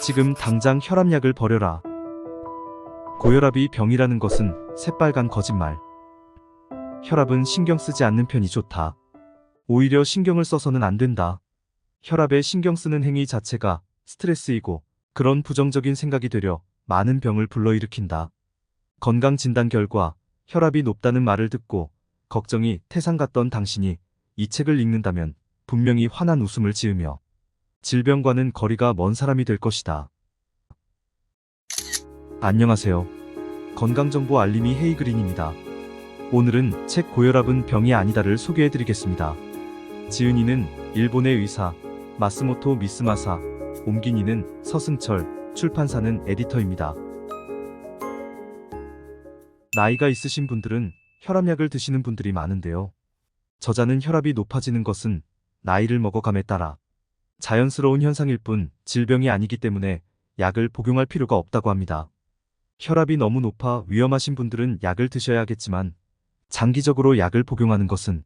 지금 당장 혈압약을 버려라. 고혈압이 병이라는 것은 새빨간 거짓말. 혈압은 신경 쓰지 않는 편이 좋다. 오히려 신경을 써서는 안 된다. 혈압에 신경 쓰는 행위 자체가 스트레스이고 그런 부정적인 생각이 되려 많은 병을 불러일으킨다. 건강진단 결과 혈압이 높다는 말을 듣고 걱정이 태산 같던 당신이 이 책을 읽는다면 분명히 환한 웃음을 지으며 질병과는 거리가 먼 사람이 될 것이다. 안녕하세요. 건강정보 알림이 헤이그린입니다. 오늘은 책 고혈압은 병이 아니다를 소개해드리겠습니다. 지은이는 일본의 의사, 마스모토 미스마사, 옮긴이는 서승철, 출판사는 에디터입니다. 나이가 있으신 분들은 혈압약을 드시는 분들이 많은데요. 저자는 혈압이 높아지는 것은 나이를 먹어감에 따라 자연스러운 현상일 뿐 질병이 아니기 때문에 약을 복용할 필요가 없다고 합니다. 혈압이 너무 높아 위험하신 분들은 약을 드셔야겠지만 장기적으로 약을 복용하는 것은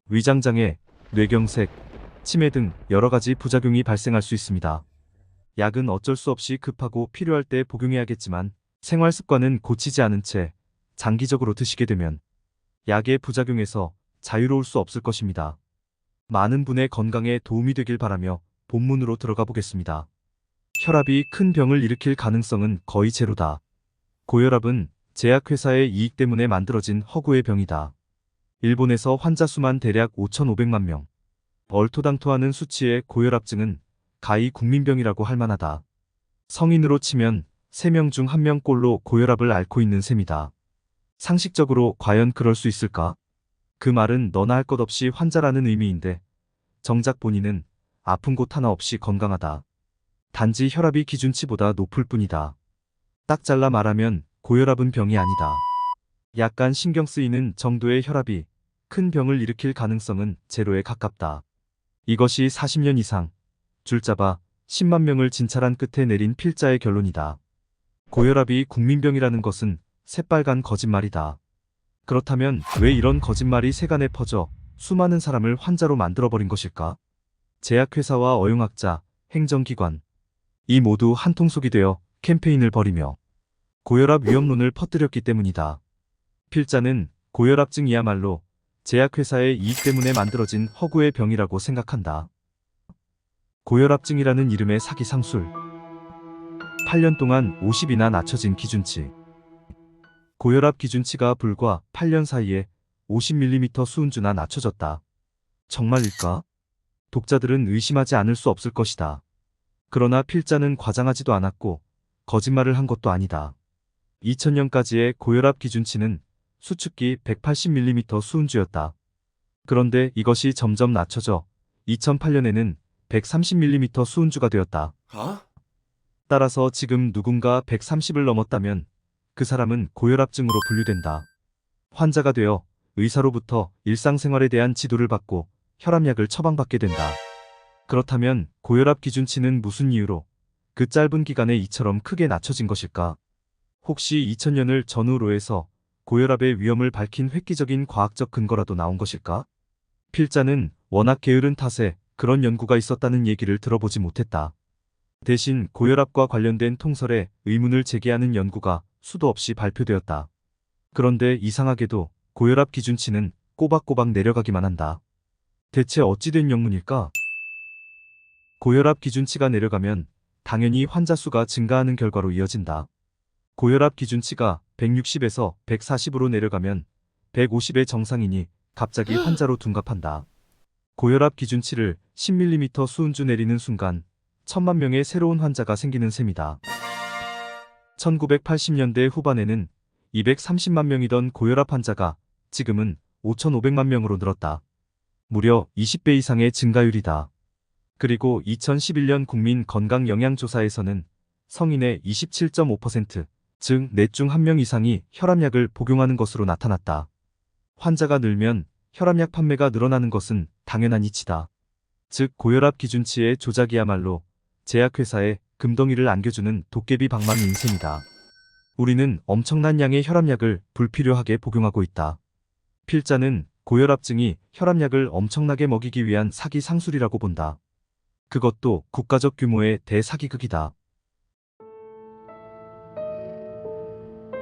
위장장애, 뇌경색, 치매 등 여러 가지 부작용이 발생할 수 있습니다. 약은 어쩔 수 없이 급하고 필요할 때 복용해야겠지만 생활 습관은 고치지 않은 채 장기적으로 드시게 되면 약의 부작용에서 자유로울 수 없을 것입니다. 많은 분의 건강에 도움이 되길 바라며 본문으로 들어가 보겠습니다. 혈압이 큰 병을 일으킬 가능성은 거의 제로다. 고혈압은 제약회사의 이익 때문에 만들어진 허구의 병이다. 일본에서 환자 수만 대략 5,500만 명. 얼토당토하는 수치의 고혈압증은 가히 국민병이라고 할 만하다. 성인으로 치면 3명 중 1명꼴로 고혈압을 앓고 있는 셈이다. 상식적으로 과연 그럴 수 있을까? 그 말은 너나 할 것 없이 환자라는 의미인데 정작 본인은 아픈 곳 하나 없이 건강하다. 단지 혈압이 기준치보다 높을 뿐이다. 딱 잘라 말하면 고혈압은 병이 아니다. 약간 신경 쓰이는 정도의 혈압이 큰 병을 일으킬 가능성은 제로에 가깝다. 이것이 40년 이상 줄잡아 10만 명을 진찰한 끝에 내린 필자의 결론이다. 고혈압이 국민병이라는 것은 새빨간 거짓말이다. 그렇다면 왜 이런 거짓말이 세간에 퍼져 수많은 사람을 환자로 만들어버린 것일까? 제약회사와 어용학자, 행정기관 이 모두 한통속이 되어 캠페인을 벌이며 고혈압 위험론을 퍼뜨렸기 때문이다. 필자는 고혈압증이야말로 제약회사의 이익 때문에 만들어진 허구의 병이라고 생각한다. 고혈압증이라는 이름의 사기상술. 8년 동안 50이나 낮춰진 기준치. 고혈압 기준치가 불과 8년 사이에 50mm 수은주나 낮춰졌다. 정말일까? 독자들은 의심하지 않을 수 없을 것이다. 그러나 필자는 과장하지도 않았고 거짓말을 한 것도 아니다. 2000년까지의 고혈압 기준치는 수축기 180mm 수은주였다. 그런데 이것이 점점 낮춰져 2008년에는 130mm 수은주가 되었다. 따라서 지금 누군가 130을 넘었다면 그 사람은 고혈압증으로 분류된다. 환자가 되어 의사로부터 일상생활에 대한 지도를 받고 혈압약을 처방받게 된다. 그렇다면 고혈압 기준치는 무슨 이유로 그 짧은 기간에 이처럼 크게 낮춰진 것일까? 혹시 2000년을 전후로 해서 고혈압의 위험을 밝힌 획기적인 과학적 근거라도 나온 것일까? 필자는 워낙 게으른 탓에 그런 연구가 있었다는 얘기를 들어보지 못했다. 대신 고혈압과 관련된 통설에 의문을 제기하는 연구가 수도 없이 발표되었다. 그런데 이상하게도 고혈압 기준치는 꼬박꼬박 내려가기만 한다. 대체 어찌 된 영문일까? 고혈압 기준치가 내려가면 당연히 환자 수가 증가하는 결과로 이어진다. 고혈압 기준치가 160에서 140으로 내려가면 150의 정상이니 갑자기 환자로 둔갑한다. 고혈압 기준치를 10mm 수은주 내리는 순간 1000만 명의 새로운 환자가 생기는 셈이다. 1980년대 후반에는 230만 명이던 고혈압 환자가 지금은 5,500만 명으로 늘었다. 무려 20배 이상의 증가율이다. 그리고 2011년 국민건강영양조사에서는 성인의 27.5%, 즉 넷 중 1명 이상이 혈압약을 복용하는 것으로 나타났다. 환자가 늘면 혈압약 판매가 늘어나는 것은 당연한 이치다. 즉 고혈압 기준치의 조작이야말로 제약회사에 금덩이를 안겨주는 도깨비 방망이인 셈이다. 우리는 엄청난 양의 혈압약을 불필요하게 복용하고 있다. 필자는 고혈압증이 혈압약을 엄청나게 먹이기 위한 사기 상술이라고 본다. 그것도 국가적 규모의 대사기극이다.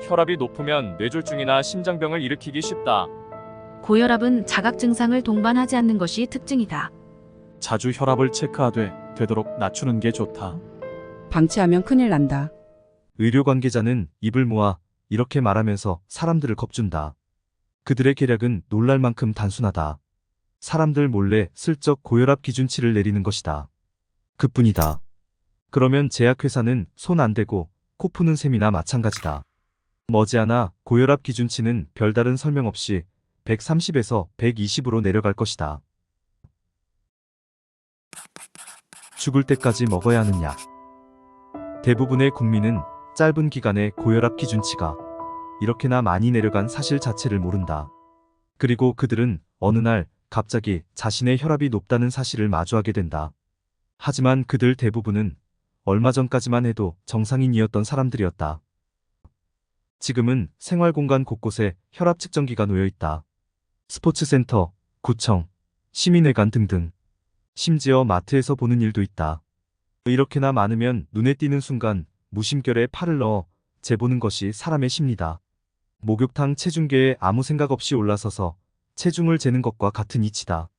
혈압이 높으면 뇌졸중이나 심장병을 일으키기 쉽다. 고혈압은 자각 증상을 동반하지 않는 것이 특징이다. 자주 혈압을 체크하되 되도록 낮추는 게 좋다. 방치하면 큰일 난다. 의료 관계자는 입을 모아 이렇게 말하면서 사람들을 겁준다. 그들의 계략은 놀랄 만큼 단순하다. 사람들 몰래 슬쩍 고혈압 기준치를 내리는 것이다. 그뿐이다. 그러면 제약회사는 손 안 대고 코 푸는 셈이나 마찬가지다. 머지않아 고혈압 기준치는 별다른 설명 없이 130에서 120으로 내려갈 것이다. 죽을 때까지 먹어야 하는 약. 대부분의 국민은 짧은 기간에 고혈압 기준치가 이렇게나 많이 내려간 사실 자체를 모른다. 그리고 그들은 어느 날 갑자기 자신의 혈압이 높다는 사실을 마주하게 된다. 하지만 그들 대부분은 얼마 전까지만 해도 정상인이었던 사람들이었다. 지금은 생활공간 곳곳에 혈압 측정기가 놓여 있다. 스포츠센터, 구청, 시민회관 등등. 심지어 마트에서 보는 일도 있다. 이렇게나 많으면 눈에 띄는 순간 무심결에 팔을 넣어 재보는 것이 사람의 심리다. 목욕탕 체중계에 아무 생각 없이 올라서서 체중을 재는 것과 같은 이치다.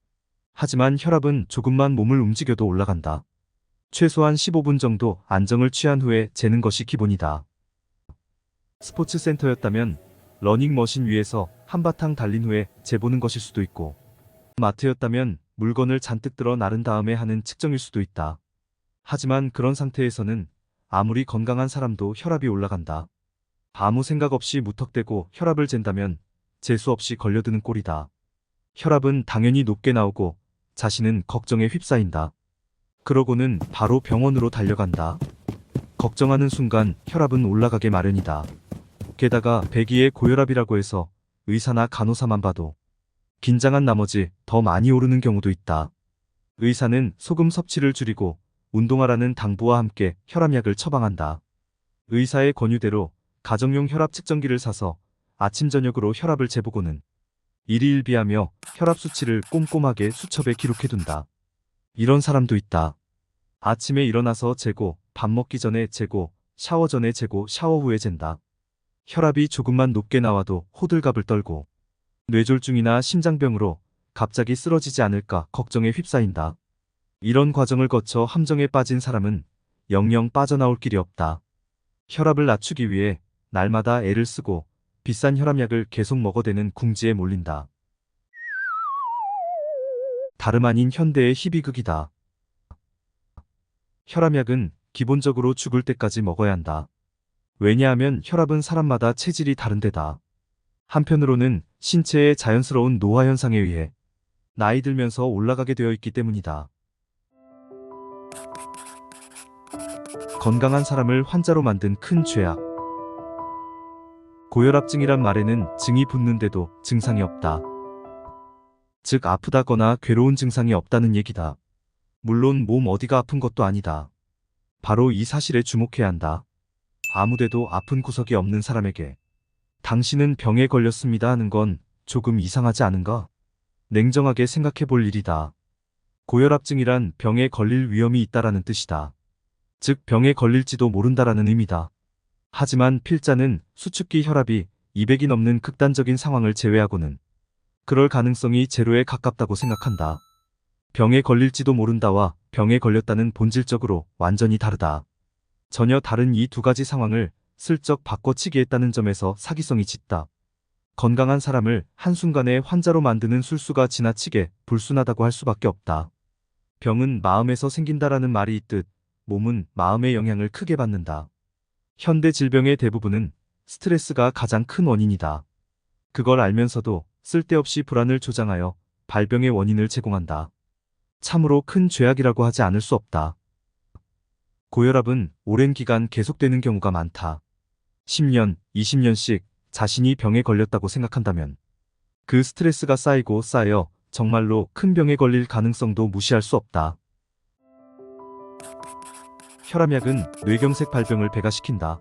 하지만 혈압은 조금만 몸을 움직여도 올라간다. 최소한 15분 정도 안정을 취한 후에 재는 것이 기본이다. 스포츠센터였다면 러닝머신 위에서 한바탕 달린 후에 재보는 것일 수도 있고, 마트였다면 물건을 잔뜩 들어 나른 다음에 하는 측정일 수도 있다. 하지만 그런 상태에서는 아무리 건강한 사람도 혈압이 올라간다. 아무 생각 없이 무턱대고 혈압을 잰다면 재수 없이 걸려드는 꼴이다. 혈압은 당연히 높게 나오고 자신은 걱정에 휩싸인다. 그러고는 바로 병원으로 달려간다. 걱정하는 순간 혈압은 올라가게 마련이다. 게다가 배기의 고혈압이라고 해서 의사나 간호사만 봐도 긴장한 나머지 더 많이 오르는 경우도 있다. 의사는 소금 섭취를 줄이고 운동하라는 당부와 함께 혈압약을 처방한다. 의사의 권유대로 가정용 혈압 측정기를 사서 아침 저녁으로 혈압을 재보고는 일희일비하며 혈압 수치를 꼼꼼하게 수첩에 기록해둔다. 이런 사람도 있다. 아침에 일어나서 재고, 밥 먹기 전에 재고, 샤워 전에 재고, 샤워 후에 잰다. 혈압이 조금만 높게 나와도 호들갑을 떨고 뇌졸중이나 심장병으로 갑자기 쓰러지지 않을까 걱정에 휩싸인다. 이런 과정을 거쳐 함정에 빠진 사람은 영영 빠져나올 길이 없다. 혈압을 낮추기 위해 날마다 애를 쓰고 비싼 혈압약을 계속 먹어대는 궁지에 몰린다. 다름 아닌 현대의 희비극이다. 혈압약은 기본적으로 죽을 때까지 먹어야 한다. 왜냐하면 혈압은 사람마다 체질이 다른데다. 한편으로는 신체의 자연스러운 노화 현상에 의해 나이 들면서 올라가게 되어 있기 때문이다. 건강한 사람을 환자로 만든 큰 죄악. 고혈압증이란 말에는 증이 붙는데도 증상이 없다. 즉 아프다거나 괴로운 증상이 없다는 얘기다. 물론 몸 어디가 아픈 것도 아니다. 바로 이 사실에 주목해야 한다. 아무데도 아픈 구석이 없는 사람에게 당신은 병에 걸렸습니다 하는 건 조금 이상하지 않은가? 냉정하게 생각해 볼 일이다. 고혈압증이란 병에 걸릴 위험이 있다라는 뜻이다. 즉 병에 걸릴지도 모른다라는 의미다. 하지만 필자는 수축기 혈압이 200이 넘는 극단적인 상황을 제외하고는 그럴 가능성이 제로에 가깝다고 생각한다. 병에 걸릴지도 모른다와 병에 걸렸다는 본질적으로 완전히 다르다. 전혀 다른 이 두 가지 상황을 슬쩍 바꿔치기 했다는 점에서 사기성이 짙다. 건강한 사람을 한순간에 환자로 만드는 술수가 지나치게 불순하다고 할 수밖에 없다. 병은 마음에서 생긴다라는 말이 있듯 몸은 마음의 영향을 크게 받는다. 현대 질병의 대부분은 스트레스가 가장 큰 원인이다. 그걸 알면서도 쓸데없이 불안을 조장하여 발병의 원인을 제공한다. 참으로 큰 죄악이라고 하지 않을 수 없다. 고혈압은 오랜 기간 계속되는 경우가 많다. 10년, 20년씩 자신이 병에 걸렸다고 생각한다면 그 스트레스가 쌓이고 쌓여 정말로 큰 병에 걸릴 가능성도 무시할 수 없다. 혈압약은 뇌경색 발병을 배가시킨다.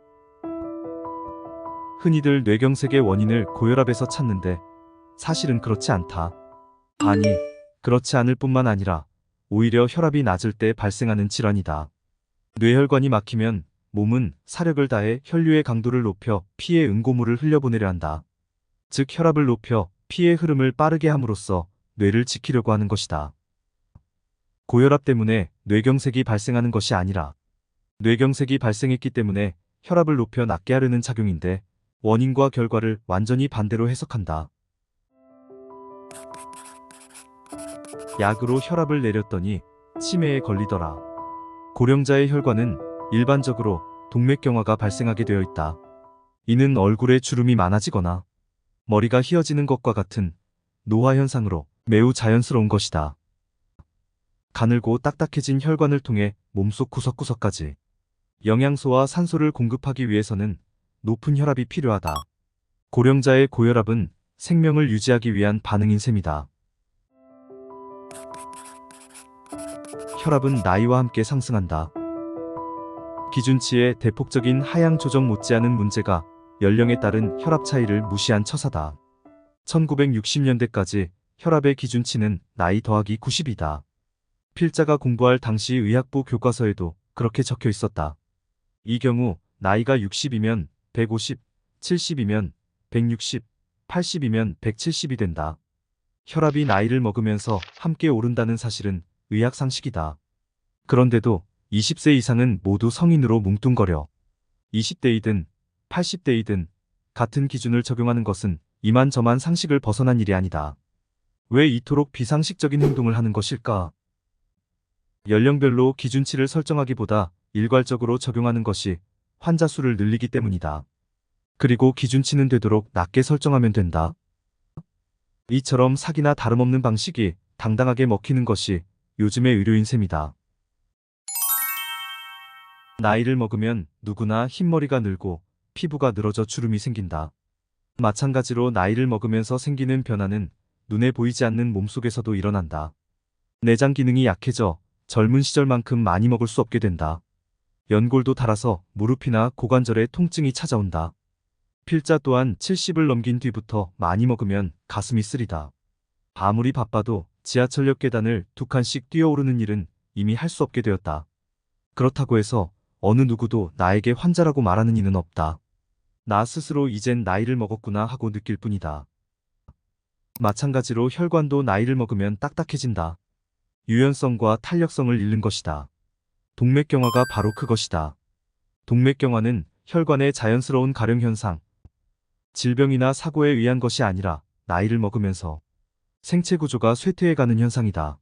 흔히들 뇌경색의 원인을 고혈압에서 찾는데 사실은 그렇지 않다. 아니, 그렇지 않을 뿐만 아니라 오히려 혈압이 낮을 때 발생하는 질환이다. 뇌혈관이 막히면 몸은 사력을 다해 혈류의 강도를 높여 피의 응고물을 흘려보내려 한다. 즉 혈압을 높여 피의 흐름을 빠르게 함으로써 뇌를 지키려고 하는 것이다. 고혈압 때문에 뇌경색이 발생하는 것이 아니라 뇌경색이 발생했기 때문에 혈압을 높여 낮게 하려는 작용인데 원인과 결과를 완전히 반대로 해석한다. 약으로 혈압을 내렸더니 치매에 걸리더라. 고령자의 혈관은 일반적으로 동맥경화가 발생하게 되어 있다. 이는 얼굴에 주름이 많아지거나 머리가 휘어지는 것과 같은 노화 현상으로 매우 자연스러운 것이다. 가늘고 딱딱해진 혈관을 통해 몸속 구석구석까지 영양소와 산소를 공급하기 위해서는 높은 혈압이 필요하다. 고령자의 고혈압은 생명을 유지하기 위한 반응인 셈이다. 혈압은 나이와 함께 상승한다. 기준치의 대폭적인 하향 조정 못지않은 문제가 연령에 따른 혈압 차이를 무시한 처사다. 1960년대까지 혈압의 기준치는 나이 더하기 90이다. 필자가 공부할 당시 의학부 교과서에도 그렇게 적혀 있었다. 이 경우 나이가 60이면 150, 70이면 160, 80이면 170이 된다. 혈압이 나이를 먹으면서 함께 오른다는 사실은 의학 상식이다. 그런데도 20세 이상은 모두 성인으로 뭉뚱거려 20대이든 80대이든 같은 기준을 적용하는 것은 이만저만 상식을 벗어난 일이 아니다. 왜 이토록 비상식적인 행동을 하는 것일까? 연령별로 기준치를 설정하기보다 일괄적으로 적용하는 것이 환자 수를 늘리기 때문이다. 그리고 기준치는 되도록 낮게 설정하면 된다. 이처럼 사기나 다름없는 방식이 당당하게 먹히는 것이 요즘의 의료인 셈이다. 나이를 먹으면 누구나 흰머리가 늘고 피부가 늘어져 주름이 생긴다. 마찬가지로 나이를 먹으면서 생기는 변화는 눈에 보이지 않는 몸속에서도 일어난다. 내장 기능이 약해져 젊은 시절만큼 많이 먹을 수 없게 된다. 연골도 닳아서 무릎이나 고관절에 통증이 찾아온다. 필자 또한 70을 넘긴 뒤부터 많이 먹으면 가슴이 쓰리다. 아무리 바빠도 지하철역 계단을 2칸씩 뛰어오르는 일은 이미 할 수 없게 되었다. 그렇다고 해서 어느 누구도 나에게 환자라고 말하는 이는 없다. 나 스스로 이젠 나이를 먹었구나 하고 느낄 뿐이다. 마찬가지로 혈관도 나이를 먹으면 딱딱해진다. 유연성과 탄력성을 잃는 것이다. 동맥경화가 바로 그것이다. 동맥경화는 혈관의 자연스러운 가령 현상, 질병이나 사고에 의한 것이 아니라 나이를 먹으면서 생체 구조가 쇠퇴해가는 현상이다.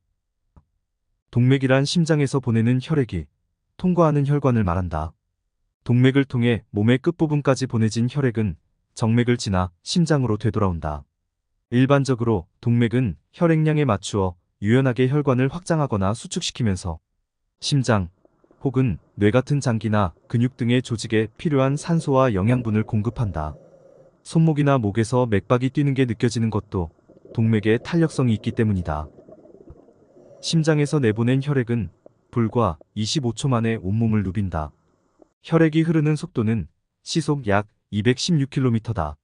동맥이란 심장에서 보내는 혈액이 통과하는 혈관을 말한다. 동맥을 통해 몸의 끝부분까지 보내진 혈액은 정맥을 지나 심장으로 되돌아온다. 일반적으로 동맥은 혈액량에 맞추어 유연하게 혈관을 확장하거나 수축시키면서 심장 혹은 뇌 같은 장기나 근육 등의 조직에 필요한 산소와 영양분을 공급한다. 손목이나 목에서 맥박이 뛰는 게 느껴지는 것도 동맥의 탄력성이 있기 때문이다. 심장에서 내보낸 혈액은 불과 25초 만에 온몸을 누빈다. 혈액이 흐르는 속도는 시속 약 216km다.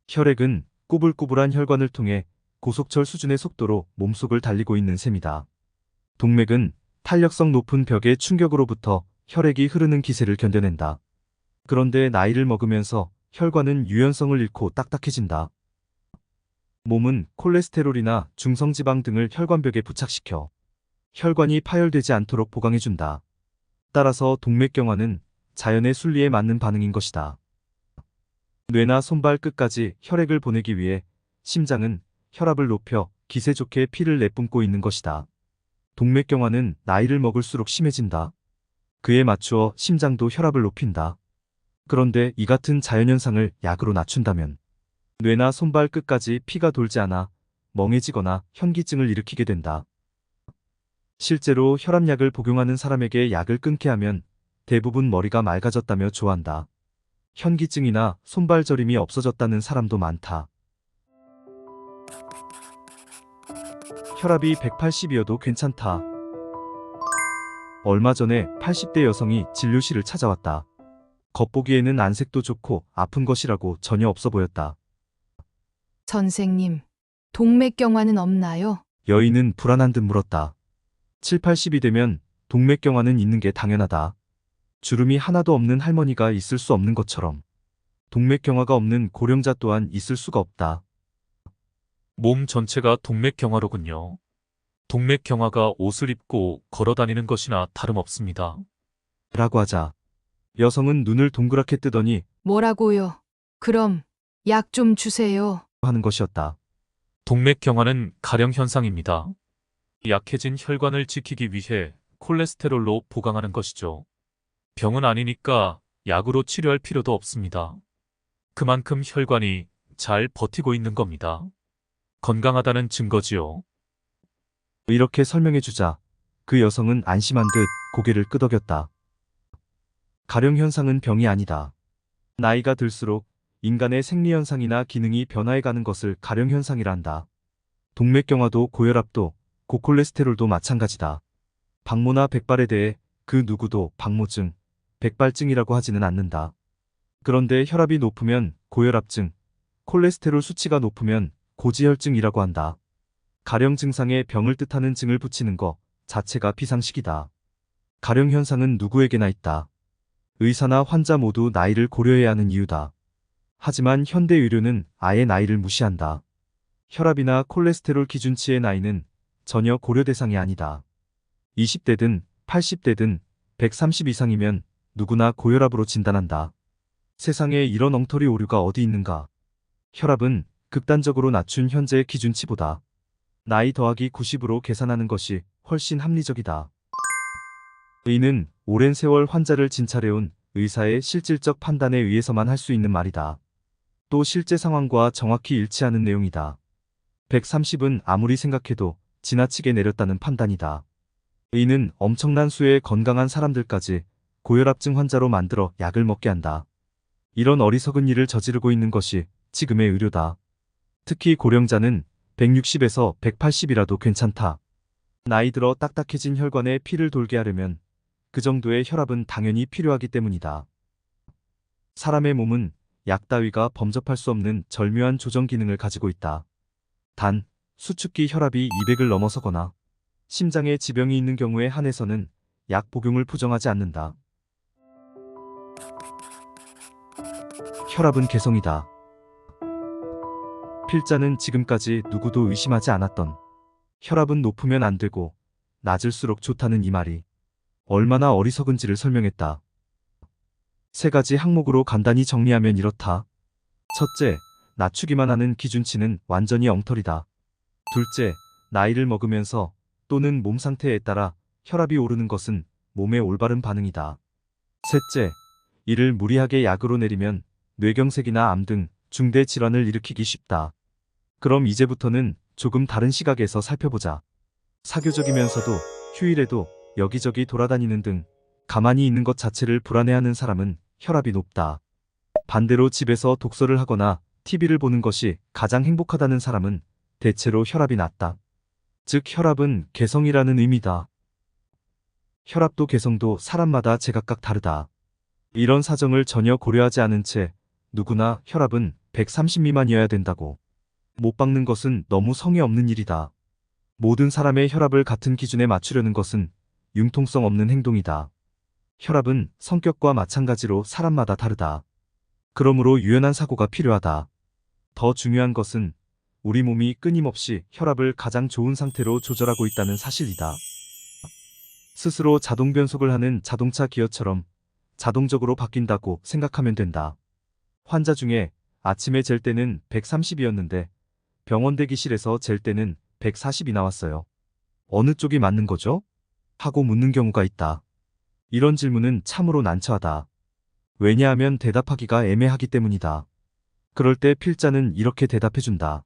혈액은 꾸불꾸불한 혈관을 통해 고속철 수준의 속도로 몸속을 달리고 있는 셈이다. 동맥은 탄력성 높은 벽의 충격으로부터 혈액이 흐르는 기세를 견뎌낸다. 그런데 나이를 먹으면서 혈관은 유연성을 잃고 딱딱해진다. 몸은 콜레스테롤이나 중성지방 등을 혈관벽에 부착시켜 혈관이 파열되지 않도록 보강해준다. 따라서 동맥경화는 자연의 순리에 맞는 반응인 것이다. 뇌나 손발 끝까지 혈액을 보내기 위해 심장은 혈압을 높여 기세 좋게 피를 내뿜고 있는 것이다. 동맥경화는 나이를 먹을수록 심해진다. 그에 맞추어 심장도 혈압을 높인다. 그런데 이 같은 자연현상을 약으로 낮춘다면 뇌나 손발 끝까지 피가 돌지 않아 멍해지거나 현기증을 일으키게 된다. 실제로 혈압약을 복용하는 사람에게 약을 끊게 하면 대부분 머리가 맑아졌다며 좋아한다. 현기증이나 손발 저림이 없어졌다는 사람도 많다. 혈압이 180이어도 괜찮다. 얼마 전에 80대 여성이 진료실을 찾아왔다. 겉보기에는 안색도 좋고 아픈 것이라고 전혀 없어 보였다. 선생님, 동맥경화는 없나요? 여인은 불안한 듯 물었다. 7, 80이 되면 동맥경화는 있는 게 당연하다. 주름이 하나도 없는 할머니가 있을 수 없는 것처럼 동맥경화가 없는 고령자 또한 있을 수가 없다. 몸 전체가 동맥경화로군요. 동맥경화가 옷을 입고 걸어 다니는 것이나 다름없습니다. 라고 하자 여성은 눈을 동그랗게 뜨더니 뭐라고요? 그럼 약 좀 주세요. 하는 것이었다. 동맥경화는 가령 현상입니다. 약해진 혈관을 지키기 위해 콜레스테롤로 보강하는 것이죠. 병은 아니니까 약으로 치료할 필요도 없습니다. 그만큼 혈관이 잘 버티고 있는 겁니다. 건강하다는 증거지요. 이렇게 설명해 주자 그 여성은 안심한 듯 고개를 끄덕였다. 가령 현상은 병이 아니다. 나이가 들수록 인간의 생리현상이나 기능이 변화해가는 것을 가령 현상이라 한다. 동맥경화도 고혈압도 고콜레스테롤도 마찬가지다. 박모나 백발에 대해 그 누구도 박모증, 백발증이라고 하지는 않는다. 그런데 혈압이 높으면 고혈압증, 콜레스테롤 수치가 높으면 고지혈증이라고 한다. 가령 증상에 병을 뜻하는 증을 붙이는 것 자체가 비상식이다. 가령 현상은 누구에게나 있다. 의사나 환자 모두 나이를 고려해야 하는 이유다. 하지만 현대 의료는 아예 나이를 무시한다. 혈압이나 콜레스테롤 기준치의 나이는 전혀 고려 대상이 아니다. 20대든 80대든 130 이상이면 누구나 고혈압으로 진단한다. 세상에 이런 엉터리 오류가 어디 있는가? 혈압은 극단적으로 낮춘 현재의 기준치보다 나이 더하기 90으로 계산하는 것이 훨씬 합리적이다. 이는 오랜 세월 환자를 진찰해온 의사의 실질적 판단에 의해서만 할 수 있는 말이다. 또 실제 상황과 정확히 일치하는 내용이다. 130은 아무리 생각해도 지나치게 내렸다는 판단이다. 이는 엄청난 수의 건강한 사람들까지 고혈압증 환자로 만들어 약을 먹게 한다. 이런 어리석은 일을 저지르고 있는 것이 지금의 의료다. 특히 고령자는 160에서 180이라도 괜찮다. 나이 들어 딱딱해진 혈관에 피를 돌게 하려면 그 정도의 혈압은 당연히 필요하기 때문이다. 사람의 몸은 약 따위가 범접할 수 없는 절묘한 조정 기능을 가지고 있다. 단, 수축기 혈압이 200을 넘어서거나 심장에 지병이 있는 경우에 한해서는 약 복용을 부정하지 않는다. 혈압은 개성이다. 필자는 지금까지 누구도 의심하지 않았던 혈압은 높으면 안 되고 낮을수록 좋다는 이 말이 얼마나 어리석은지를 설명했다. 세 가지 항목으로 간단히 정리하면 이렇다. 첫째, 낮추기만 하는 기준치는 완전히 엉터리다. 둘째, 나이를 먹으면서 또는 몸 상태에 따라 혈압이 오르는 것은 몸의 올바른 반응이다. 셋째, 이를 무리하게 약으로 내리면 뇌경색이나 암 등 중대 질환을 일으키기 쉽다. 그럼 이제부터는 조금 다른 시각에서 살펴보자. 사교적이면서도 휴일에도 여기저기 돌아다니는 등 가만히 있는 것 자체를 불안해하는 사람은 혈압이 높다. 반대로 집에서 독서를 하거나 TV를 보는 것이 가장 행복하다는 사람은 대체로 혈압이 낮다. 즉 혈압은 개성이라는 의미다. 혈압도 개성도 사람마다 제각각 다르다. 이런 사정을 전혀 고려하지 않은 채 누구나 혈압은 130 미만이어야 된다고 못 박는 것은 너무 성의 없는 일이다. 모든 사람의 혈압을 같은 기준에 맞추려는 것은 융통성 없는 행동이다. 혈압은 성격과 마찬가지로 사람마다 다르다. 그러므로 유연한 사고가 필요하다. 더 중요한 것은 우리 몸이 끊임없이 혈압을 가장 좋은 상태로 조절하고 있다는 사실이다. 스스로 자동 변속을 하는 자동차 기어처럼 자동적으로 바뀐다고 생각하면 된다. 환자 중에 아침에 잴 때는 130이었는데 병원 대기실에서 잴 때는 140이 나왔어요. 어느 쪽이 맞는 거죠? 하고 묻는 경우가 있다. 이런 질문은 참으로 난처하다. 왜냐하면 대답하기가 애매하기 때문이다. 그럴 때 필자는 이렇게 대답해준다.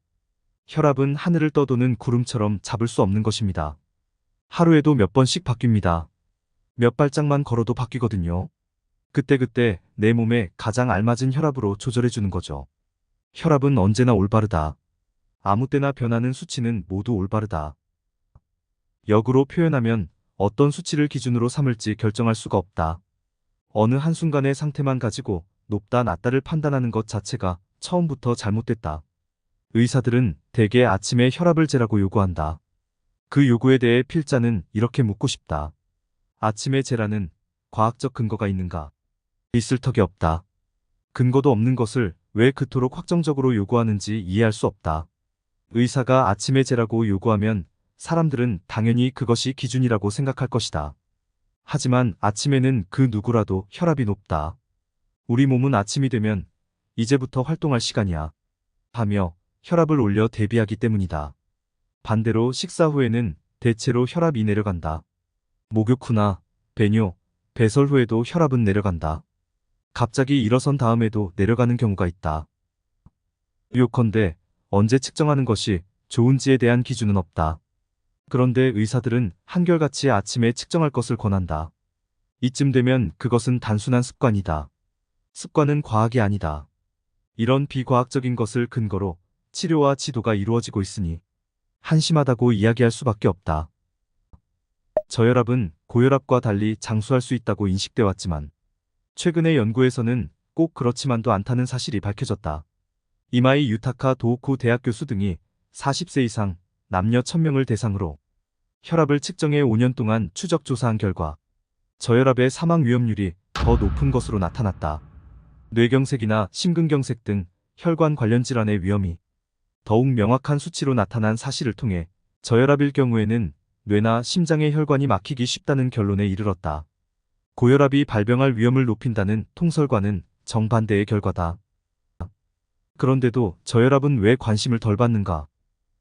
혈압은 하늘을 떠도는 구름처럼 잡을 수 없는 것입니다. 하루에도 몇 번씩 바뀝니다. 몇 발짝만 걸어도 바뀌거든요. 그때그때 내 몸에 가장 알맞은 혈압으로 조절해주는 거죠. 혈압은 언제나 올바르다. 아무 때나 변하는 수치는 모두 올바르다. 역으로 표현하면 어떤 수치를 기준으로 삼을지 결정할 수가 없다. 어느 한순간의 상태만 가지고 높다 낮다를 판단하는 것 자체가 처음부터 잘못됐다. 의사들은 대개 아침에 혈압을 재라고 요구한다. 그 요구에 대해 필자는 이렇게 묻고 싶다. 아침의 제라는 과학적 근거가 있는가? 있을 턱이 없다. 근거도 없는 것을 왜 그토록 확정적으로 요구하는지 이해할 수 없다. 의사가 아침의 제라고 요구하면 사람들은 당연히 그것이 기준이라고 생각할 것이다. 하지만 아침에는 그 누구라도 혈압이 높다. 우리 몸은 아침이 되면 이제부터 활동할 시간이야. 하며 혈압을 올려 대비하기 때문이다. 반대로 식사 후에는 대체로 혈압이 내려간다. 목욕 후나 배뇨, 배설 후에도 혈압은 내려간다. 갑자기 일어선 다음에도 내려가는 경우가 있다. 요컨대 언제 측정하는 것이 좋은지에 대한 기준은 없다. 그런데 의사들은 한결같이 아침에 측정할 것을 권한다. 이쯤 되면 그것은 단순한 습관이다. 습관은 과학이 아니다. 이런 비과학적인 것을 근거로 치료와 지도가 이루어지고 있으니 한심하다고 이야기할 수밖에 없다. 저혈압은 고혈압과 달리 장수할 수 있다고 인식돼 왔지만 최근의 연구에서는 꼭 그렇지만도 않다는 사실이 밝혀졌다. 이마이 유타카 도호쿠 대학 교수 등이 40세 이상 남녀 1000명을 대상으로 혈압을 측정해 5년 동안 추적 조사한 결과 저혈압의 사망 위험률이 더 높은 것으로 나타났다. 뇌경색이나 심근경색 등 혈관 관련 질환의 위험이 더욱 명확한 수치로 나타난 사실을 통해 저혈압일 경우에는 뇌나 심장의 혈관이 막히기 쉽다는 결론에 이르렀다. 고혈압이 발병할 위험을 높인다는 통설과는 정반대의 결과다. 그런데도 저혈압은 왜 관심을 덜 받는가?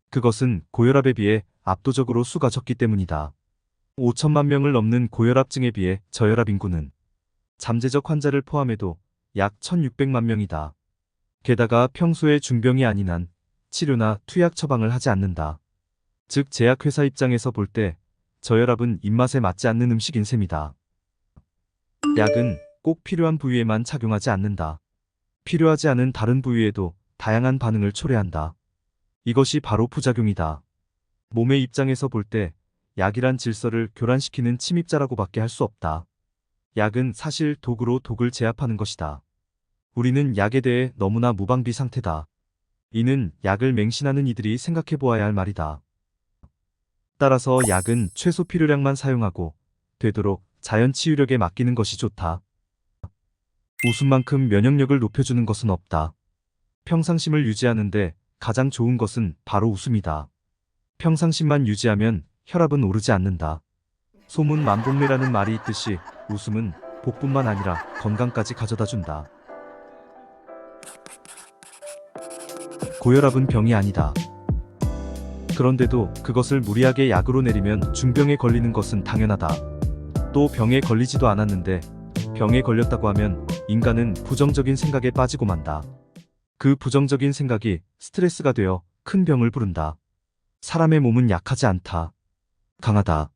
그것은 고혈압에 비해 압도적으로 수가 적기 때문이다. 5천만 명을 넘는 고혈압증에 비해 저혈압 인구는 잠재적 환자를 포함해도 약 1600만 명이다. 게다가 평소에 중병이 아닌 한 치료나 투약 처방을 하지 않는다. 즉 제약회사 입장에서 볼 때 저혈압은 입맛에 맞지 않는 음식인 셈이다. 약은 꼭 필요한 부위에만 착용하지 않는다. 필요하지 않은 다른 부위에도 다양한 반응을 초래한다. 이것이 바로 부작용이다. 몸의 입장에서 볼 때 약이란 질서를 교란시키는 침입자라고밖에 할 수 없다. 약은 사실 독으로 독을 제압하는 것이다. 우리는 약에 대해 너무나 무방비 상태다. 이는 약을 맹신하는 이들이 생각해 보아야 할 말이다. 따라서 약은 최소 필요량만 사용하고 되도록 자연 치유력에 맡기는 것이 좋다. 웃음만큼 면역력을 높여주는 것은 없다. 평상심을 유지하는데 가장 좋은 것은 바로 웃음이다. 평상심만 유지하면 혈압은 오르지 않는다. 소문 만복매라는 말이 있듯이 웃음은 복뿐만 아니라 건강까지 가져다 준다. 고혈압은 병이 아니다. 그런데도 그것을 무리하게 약으로 내리면 중병에 걸리는 것은 당연하다. 또 병에 걸리지도 않았는데 병에 걸렸다고 하면 인간은 부정적인 생각에 빠지고 만다. 그 부정적인 생각이 스트레스가 되어 큰 병을 부른다. 사람의 몸은 약하지 않다. 강하다.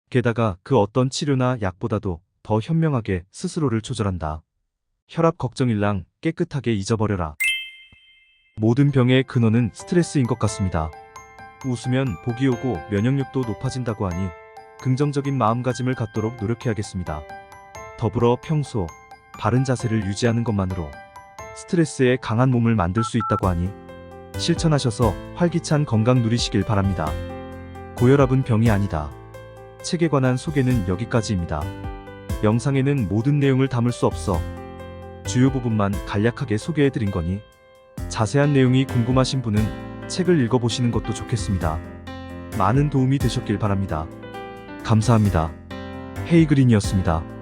게다가 그 어떤 치료나 약보다도 더 현명하게 스스로를 조절한다. 혈압 걱정일랑 깨끗하게 잊어버려라. 모든 병의 근원은 스트레스인 것 같습니다. 웃으면 복이 오고 면역력도 높아진다고 하니 긍정적인 마음가짐을 갖도록 노력해야겠습니다. 더불어 평소 바른 자세를 유지하는 것만으로 스트레스에 강한 몸을 만들 수 있다고 하니 실천하셔서 활기찬 건강 누리시길 바랍니다. 고혈압은 병이 아니다. 책에 관한 소개는 여기까지입니다. 영상에는 모든 내용을 담을 수 없어 주요 부분만 간략하게 소개해드린 거니 자세한 내용이 궁금하신 분은 책을 읽어보시는 것도 좋겠습니다. 많은 도움이 되셨길 바랍니다. 감사합니다. 헤이그린이었습니다.